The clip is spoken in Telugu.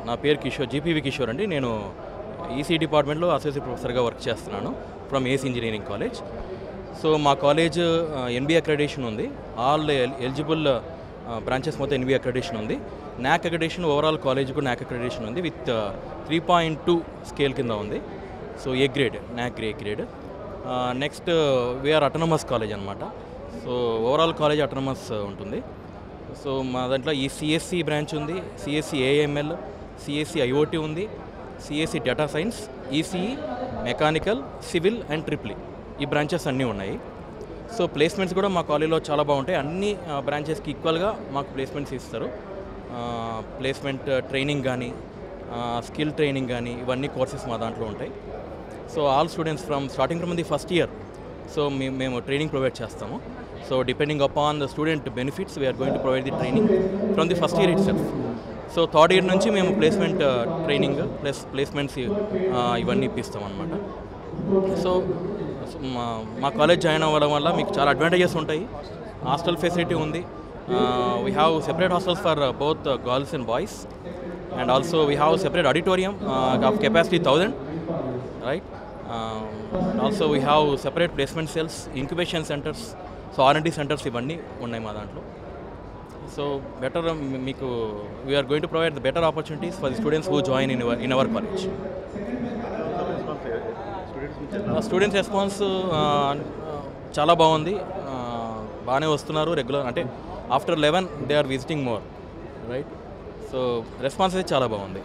నా పేరు కిషోర్, జీపీవి కిషోర్ అండి. నేను ఈసీ డిపార్ట్మెంట్లో అసోసియేట్ ప్రొఫెసర్గా వర్క్ చేస్తున్నాను from AC engineering college. So మా కాలేజ్ ఎన్బిఏ అక్రెడిటేషన్ ఉంది. ఆల్ ఎలిజిబుల్ బ్రాంచెస్ మొత్తం ఎన్బిఏ అక్రెడిటేషన్ ఉంది. నాక్ అక్రెడిటేషన్ ఓవరాల్ కాలేజ్ కూడా నాక్ అక్రెడిటేషన్ ఉంది విత్ 3.2 స్కేల్ కింద ఉంది. So A grade, NAAC A grade. Next we're autonomous college అనమాట. సో ఓవరాల్ కాలేజ్ అటానమస్ ఉంటుంది. సో మా దాంట్లో ఈ సిఎస్సి బ్రాంచ్ ఉంది, సిఎస్సి ఏఎంఎల్, సిఎస్సి ఐఓటీ ఉంది, CSE data science, ECE, mechanical, civil and triple E branches అన్నీ ఉన్నాయి. సో ప్లేస్మెంట్స్ కూడా మా కాలేజీలో చాలా బాగుంటాయి. అన్ని బ్రాంచెస్కి ఈక్వల్గా మాకు ప్లేస్మెంట్స్ ఇస్తారు. ప్లేస్మెంట్ ట్రైనింగ్ కానీ, స్కిల్ ట్రైనింగ్ కానీ, ఇవన్నీ కోర్సెస్ మా దాంట్లో ఉంటాయి. So all students starting from the first year so మేము ట్రైనింగ్ ప్రొవైడ్ చేస్తాము. So depending upon the student benefits we're going to provide the training from the first year itself. So third year నుంచి మేము ప్లేస్మెంట్ ట్రైనింగ్ ప్లస్ ప్లేస్మెంట్స్ ఇవన్నీ ఇప్పిస్తాం అనమాట. సో మా కాలేజ్ జాయిన్ అవ్వడం వల్ల మీకు చాలా అడ్వాంటేజెస్ ఉంటాయి. హాస్టల్ ఫెసిలిటీ ఉంది. We have separate hostels for both girls and boys, and also we have separate auditorium of capacity 1000, right? Also we have separate placement cells, incubation centers, so R&D centers ఇవన్నీ ఉన్నాయి మా దాంట్లో. సో బెటర్ మీకు we're going to provide the better opportunities for the students who join in our college. Students response చాలా బాగుంది. బాగానే వస్తున్నారు రెగ్యులర్, అంటే after 11 they are visiting more, right? So response అయితే చాలా బాగుంది.